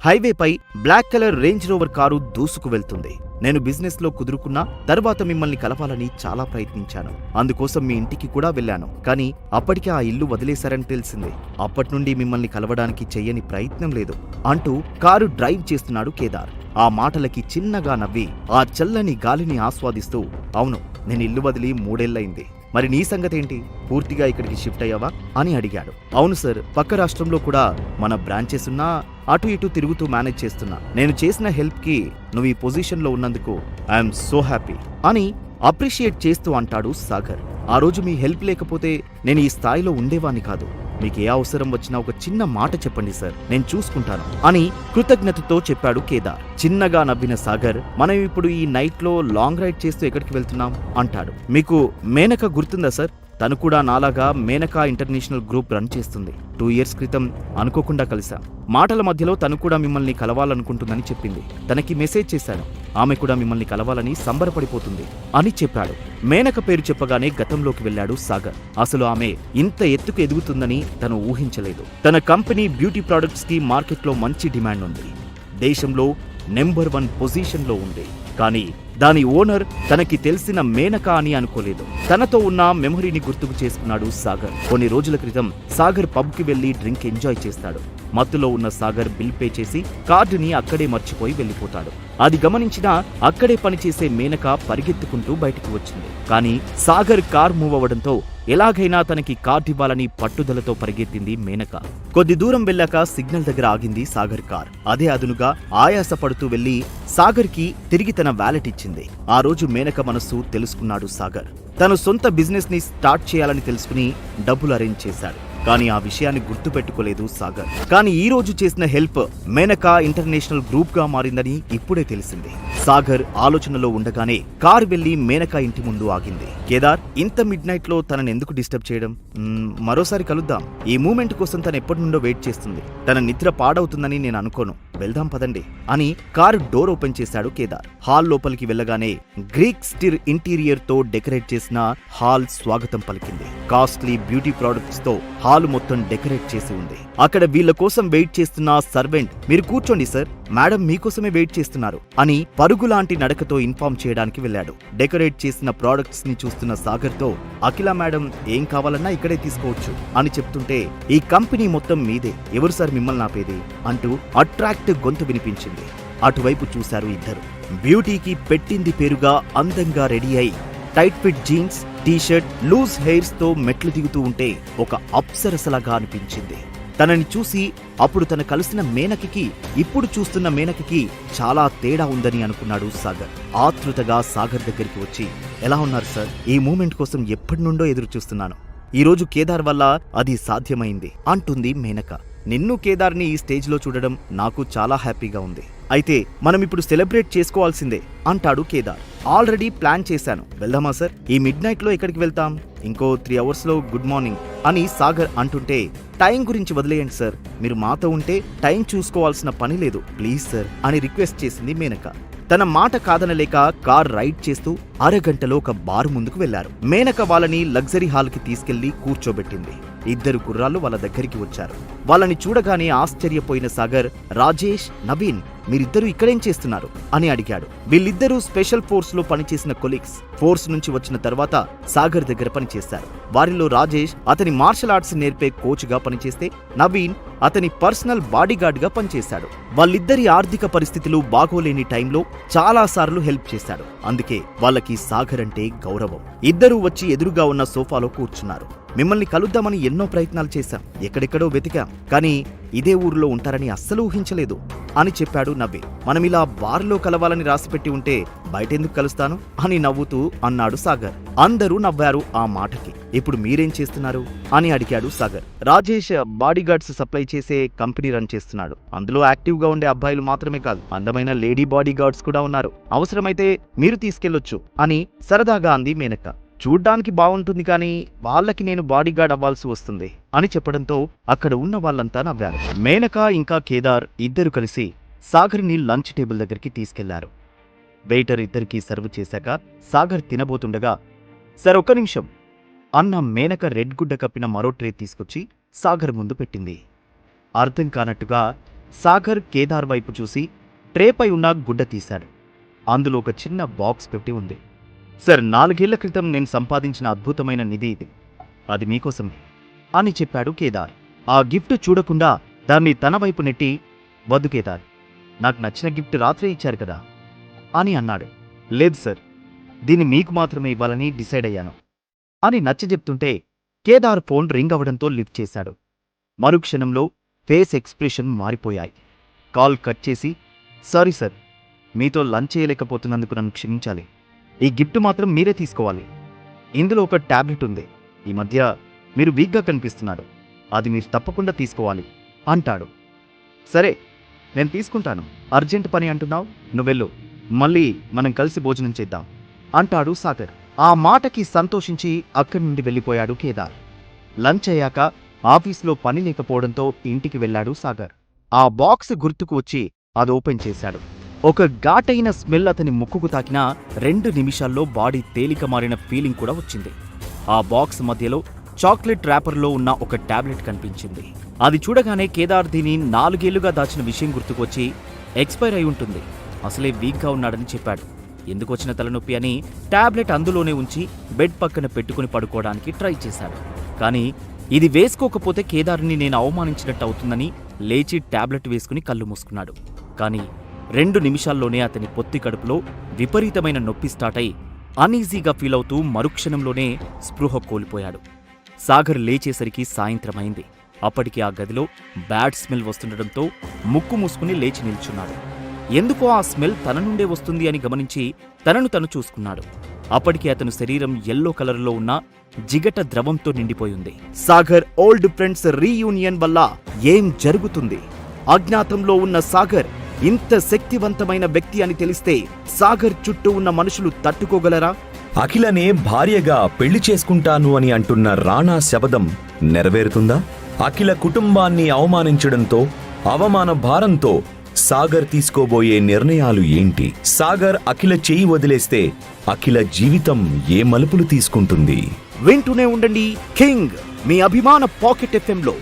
హైవేపై black colour range rover car దూసుకు వెళ్తుంది. నేను బిజినెస్ లో కుదురుకున్నా తర్వాత మిమ్మల్ని కలపాలని చాలా ప్రయత్నించాను. అందుకోసం మీ ఇంటికి కూడా వెళ్ళాను. కానీ అప్పటికే ఆ ఇల్లు వదిలేశారని తెలిసింది. అప్పట్నుండి మిమ్మల్ని కలవడానికి చెయ్యని ప్రయత్నం లేదు అంటూ కారు డ్రైవ్ చేస్తున్నాడు కేదార్. ఆ మాటలకి చిన్నగా నవ్వి ఆ చల్లని గాలిని ఆస్వాదిస్తూ, అవును, నేను ఇల్లు వదిలి 3 ఏళ్లయింది. మరి నీ సంగతేంటి? పూర్తిగా ఇక్కడికి షిఫ్ట్ అయ్యావా అని అడిగాడు. అవును సార్, పక్క రాష్ట్రంలో కూడా మన బ్రాంచెస్ ఉన్నా అటు ఇటు తిరుగుతూ మేనేజ్ చేస్తున్నా. నేను చేసిన హెల్ప్ కి నువ్వు ఈ పొజిషన్లో ఉన్నందుకు ఐఎమ్ సో హ్యాపీ అని అప్రిషియేట్ చేస్తూ అంటాడు సాగర్. ఆ రోజు మీ హెల్ప్ లేకపోతే నేను ఈ స్థాయిలో ఉండేవాణ్ణి కాదు. మీకు ఏ అవసరం వచ్చినా ఒక చిన్న మాట చెప్పండి సార్, నేను చూసుకుంటాను అని కృతజ్ఞతతో చెప్పాడు కేదార్. చిన్నగా నవ్విన సాగర్, మనం ఇప్పుడు ఈ నైట్ లో లాంగ్ రైడ్ చేస్తూ ఎక్కడికి వెళ్తున్నాం అంటాడు. మీకు మేనక గుర్తుందా సార్? తను కూడా నాలాగా మేనకా ఇంటర్నేషనల్ గ్రూప్ రన్ చేస్తుంది. 2 ఇయర్స్ క్రితం అనుకోకుండా కలిశాం. మాటల మధ్యలో తను కూడా మిమ్మల్ని కలవాలనుకుంటుందని చెప్పింది. తనకి మెసేజ్ చేశాను. ఆమె కూడా మిమ్మల్ని కలవాలని సంబరపడిపోతుంది అని చెప్పాడు. మేనక పేరు చెప్పగానే గతంలోకి వెళ్లాడు సాగర్. అసలు ఆమె ఇంత ఎత్తుకు ఎదుగుతుందని తను ఊహించలేదు. తన కంపెనీ బ్యూటీ ప్రొడక్ట్స్ కి మార్కెట్లో మంచి డిమాండ్ ఉంది. దేశంలో నెంబర్ 1 పొజిషన్లో ఉంది. కానీ దాని ఓనర్ తనకి తెలిసిన మేనక అని అనుకోలేదు. తనతో ఉన్న మెమరీని గుర్తుకు చేసుకున్నాడు సాగర్. కొన్ని రోజుల క్రితం సాగర్ పబ్కి వెళ్లి డ్రింక్ ఎంజాయ్ చేస్తాడు. మత్తులో ఉన్న సాగర్ బిల్ పే చేసి కార్డుని అక్కడే మర్చిపోయి వెళ్లిపోతాడు. అది గమనించిన అక్కడే పనిచేసే మేనక పరిగెత్తుకుంటూ బయటికి వచ్చింది. కానీ సాగర్ కార్ మూవ్ అవ్వడంతో ఎలాగైనా తనకి కార్డు ఇవ్వాలని పట్టుదలతో పరిగెత్తింది మేనక. కొద్ది దూరం వెళ్ళాక సిగ్నల్ దగ్గర ఆగింది సాగర్ కార్. అదే అదునుగా ఆయాసపడుతూ వెళ్లి సాగర్ కి తిరిగి తన వ్యాలెట్ ఇచ్చింది. ఆ రోజు మేనక మనస్సు తెలుసుకున్నాడు సాగర్. తను సొంత బిజినెస్ ని స్టార్ట్ చేయాలని తెలుసుకుని డబ్బులు అరేంజ్ చేశాడు. కానీ ఆ విషయాన్ని గుర్తుపెట్టుకోలేదు సాగర్. కానీ ఈ రోజు చేసిన హెల్ప్ మేనకా ఇంటర్నేషనల్ గ్రూప్ గా మారిందని ఇప్పుడే తెలిసింది. సాగర్ ఆలోచనలో ఉండగానే కార్ వెళ్లి మేనకా ఇంటి ముందు ఆగింది. కేదార్, ఇంత మిడ్ నైట్ లో తనని ఎందుకు డిస్టర్బ్ చేయడం? మరోసారి కలుద్దాం. ఈ మూమెంట్ కోసం తను ఎప్పటి నుండో వెయిట్ చేస్తుంది. తన నిద్ర పాడవుతుందని నేను అనుకోను. వెళ్దాం పదండి అని కారు డోర్ ఓపెన్ చేశాడు కేదార్. హాల్ లోపలికి వెళ్ళగానే గ్రీక్ స్టిర్ ఇంటీరియర్ తో డెకరేట్ చేసిన హాల్ స్వాగతం పలికింది. కాస్ట్లీ బ్యూటీ ప్రొడక్ట్స్ తో హాల్ మొత్తం డెకరేట్ చేసి ఉంది. అక్కడ వీళ్ల కోసం వెయిట్ చేస్తున్న సర్వెంట్, మీరు కూర్చోండి సార్, మేడం మీకోసమే వెయిట్ చేస్తున్నారు అని పరుగులాంటి నడకతో ఇన్ఫార్మ్ చేయడానికి వెళ్ళాడు. డెకరేట్ చేసిన ప్రొడక్ట్స్ ని చూస్తున్న సాగర్ తో, అఖిల మేడం ఏం కావాలన్నా ఇక్కడే తీసుకోవచ్చు అని చెప్తుంటే, ఈ కంపెనీ మొత్తం మీదే, ఎవరు సార్ మిమ్మల్ని ఆపేది అంటూ అట్రాక్ట్ గొంతు వినిపించింది. అటువైపు చూశారు ఇద్దరు. బ్యూటీకి పెట్టింది పేరుగా అందంగా రెడీ అయి tight fit jeans, T shirt, loose hairs తో మెట్లు దిగుతూ ఉంటే ఒక అప్సరసలాగా అనిపించింది. తనని చూసి అప్పుడు తన కలిసిన మేనకకి ఇప్పుడు చూస్తున్న మేనకకి చాలా తేడా ఉందని అనుకున్నాడు సాగర్. ఆతృతగా సాగర్ దగ్గరికి వచ్చి, ఎలా ఉన్నారు సార్? ఈ మూమెంట్ కోసం ఎప్పటి నుండో ఎదురు చూస్తున్నాను. ఈ రోజు కేదార్ వల్ల అది సాధ్యమైంది అంటుంది మేనక. నిన్ను కేదార్ని ఈ స్టేజ్ లో చూడడం నాకు చాలా హ్యాపీగా ఉంది. అయితే మనం ఇప్పుడు సెలబ్రేట్ చేసుకోవాల్సిందే అంటాడు కేదార్. ఆల్రెడీ ప్లాన్ చేశాను. వెళ్దామా సార్? ఈ మిడ్ నైట్ లో ఎక్కడికి వెళ్తాం? ఇంకో 3 అవర్స్ లో గుడ్ మార్నింగ్ అని సాగర్ అంటుంటే, టైం గురించి వదిలేయండి సార్, మీరు మాతో ఉంటే టైం చూసుకోవాల్సిన పని లేదు, ప్లీజ్ సార్ అని రిక్వెస్ట్ చేసింది మేనక. తన మాట కాదనలేక కార్ రైడ్ చేస్తూ అరగంటలో ఒక బార్ ముందుకు వెళ్లారు. మేనక వాళ్ళని లగ్జరీ హాల్ కి తీసుకెళ్లి కూర్చోబెట్టింది. ఇద్దరు కుర్రాళ్ళు వాళ్ళ దగ్గరికి వచ్చారు. వాళ్ళని చూడగానే ఆశ్చర్యపోయిన సాగర్, రాజేష్, నవీన్, మీరిద్దరూ ఇక్కడేం చేస్తున్నారు అని అడిగాడు. వీళ్ళిద్దరూ స్పెషల్ ఫోర్స్ లో పనిచేసిన కొలీగ్స్. ఫోర్స్ నుంచి వచ్చిన తర్వాత సాగర్ దగ్గర పనిచేశారు. వారిలో రాజేష్ అతని మార్షల్ ఆర్ట్స్ నేర్పే కోచ్ గా పనిచేస్తే, నవీన్ అతని పర్సనల్ బాడీగార్డ్ గా పనిచేశాడు. వాళ్ళిద్దరి ఆర్థిక పరిస్థితులు బాగోలేని టైంలో చాలా సార్లు హెల్ప్ చేశాడు. అందుకే వాళ్ళకి సాగర్ అంటే గౌరవం. ఇద్దరూ వచ్చి ఎదురుగా ఉన్న సోఫాలో కూర్చున్నారు. మిమ్మల్ని కలుద్దామని ఎన్నో ప్రయత్నాలు చేశాం, ఎక్కడెక్కడో వెతికాం, కానీ ఇదే ఊరిలో ఉంటారని అస్సలు ఊహించలేదు అని చెప్పాడు నవ్వి. మనమిలా బార్లో కలవాలని రాసిపెట్టి ఉంటే బయటెందుకు కలుస్తాను అని నవ్వుతూ అన్నాడు సాగర్. అందరూ నవ్వారు ఆ మాటకి. ఇప్పుడు మీరేం చేస్తున్నారు అని అడిగాడు సాగర్. రాజేష్ బాడీగార్డ్స్ సప్లై చేసే కంపెనీ రన్ చేస్తున్నాడు. అందులో యాక్టివ్ గా ఉండే అబ్బాయిలు మాత్రమే కాదు, అందమైన లేడీ బాడీగార్డ్స్ కూడా ఉన్నారు. అవసరమైతే మీరు తీసుకెళ్లొచ్చు అని సరదాగా అంది మేనక. చూడ్డానికి బాగుంటుంది, కానీ వాళ్ళకి నేను బాడీగార్డ్ అవ్వాల్సి వస్తుంది అని చెప్పడంతో అక్కడ ఉన్న వాళ్ళంతా నవ్వారు. మేనక ఇంకా కేదార్ ఇద్దరు కలిసి సాగర్ని లంచ్ టేబుల్ దగ్గరికి తీసుకెళ్లారు. వెయిటర్ ఇద్దరికి సర్వ్ చేశాక సాగర్ తినబోతుండగా, సార్ ఒక్క నిమిషం అన్న మేనక రెడ్ గుడ్డ కప్పిన మరో ట్రే తీసుకొచ్చి సాగర్ ముందు పెట్టింది. అర్థం కానట్టుగా సాగర్ కేదార్ వైపు చూసి ట్రేపై ఉన్న గుడ్డ తీశాడు. అందులో ఒక చిన్న బాక్స్ పెట్టి ఉంది. సార్, 4 ఏళ్ల క్రితం నేను సంపాదించిన అద్భుతమైన నిధి ఇది. అది మీకోసమే అని చెప్పాడు కేదార్. ఆ గిఫ్ట్ చూడకుండా దాన్ని తన వైపు నెట్టి, వద్దు కేదార్, నాకు నచ్చిన గిఫ్ట్ రాత్రే ఇచ్చారు కదా అని అన్నాడు. లేదు సార్, దీన్ని మీకు మాత్రమే ఇవ్వాలని డిసైడ్ అయ్యాను అని నచ్చజెప్తుంటే కేదార్ ఫోన్ రింగ్ అవడంతో లిఫ్ట్ చేశాడు. మరుక్షణంలో ఫేస్ ఎక్స్ప్రెషన్ మారిపోయాయి. కాల్ కట్ చేసి, సారీ సార్, మీతో లంచ్ చేయలేకపోతున్నందుకు నన్ను క్షమించాలి. ఈ గిఫ్ట్ మాత్రం మీరే తీసుకోవాలి. ఇందులో ఒక టాబ్లెట్ ఉంది. ఈ మధ్య మీరు వీక్గా కనిపిస్తున్నారు. అది మీరు తప్పకుండా తీసుకోవాలి అంటాడు. సరే, నేను తీసుకుంటాను. అర్జెంట్ పని అంటున్నావు, నువ్వెళ్ళు. మళ్ళీ మనం కలిసి భోజనం చేద్దాం అంటాడు సాగర్. ఆ మాటకి సంతోషించి అక్కడి నుండి వెళ్ళిపోయాడు కేదార్. లంచ్ అయ్యాక ఆఫీస్లో పని లేకపోవడంతో ఇంటికి వెళ్ళాడు సాగర్. ఆ బాక్స్ గుర్తుకు వచ్చి అది ఓపెన్ చేశాడు. ఒక ఘాటైన స్మెల్ అతని ముక్కుకు తాకినా 2 నిమిషాల్లో బాడీ తేలిక మారిన ఫీలింగ్ కూడా వచ్చింది. ఆ బాక్స్ మధ్యలో చాక్లెట్ ర్యాపర్లో ఉన్న ఒక టాబ్లెట్ కనిపించింది. అది చూడగానే కేదార్ దీని 4 ఏళ్లుగా దాచిన విషయం గుర్తుకొచ్చి, ఎక్స్పైర్ అయి ఉంటుంది, అసలే వీక్గా ఉన్నాడని చెప్పాడు. ఎందుకొచ్చిన తలనొప్పి అని టాబ్లెట్ అందులోనే ఉంచి బెడ్ పక్కన పెట్టుకుని పడుకోవడానికి ట్రై చేశాడు. కానీ ఇది వేసుకోకపోతే కేదార్ని నేను అవమానించినట్టు అవుతుందని లేచి టాబ్లెట్ వేసుకుని కళ్ళు మూసుకున్నాడు. కానీ 2 నిమిషాల్లోనే అతని పొత్తి కడుపులో విపరీతమైన నొప్పి స్టార్ట్ అయి అన్ఈజీగా ఫీల్ అవుతూ మరుక్షణంలోనే స్పృహ కోల్పోయాడు. సాగర్ లేచేసరికి సాయంత్రమైంది. అప్పటికి ఆ గదిలో బ్యాడ్ స్మెల్ వస్తుండటంతో ముక్కు మూసుకుని లేచి నిల్చున్నాడు. ఎందుకో ఆ స్మెల్ తన నుండే వస్తుంది అని గమనించి తనను తను చూసుకున్నాడు. అప్పటికి అతను శరీరం యెల్లో కలర్లో ఉన్న జిగట ద్రవంతో నిండిపోయింది. సాగర్ ఓల్డ్ ఫ్రెండ్స్ రీయూనియన్ వల్ల ఏం జరుగుతుంది? అజ్ఞాతంలో ఉన్న సాగర్ ఇంత శక్తివంతమైన వ్యక్తి అని తెలిస్తే సాగర్ చుట్టూ ఉన్న మనుషులు తట్టుకోగలరా? అఖిలనే భార్యగా పెళ్లి చేసుకుంటాను అని అంటున్న రాణా శబదం నెరవేరుతుందా? అఖిల కుటుంబాన్ని అవమానించడంతో, అవమాన భారంతో సాగర్ తీసుకోబోయే నిర్ణయాలు ఏంటి? సాగర్ అఖిల చేయి వదిలేస్తే అఖిల జీవితం ఏ మలుపులు తీసుకుంటుంది? వింటూనే ఉండండి కింగ్, మీ అభిమాన పాకెట్ FM లో.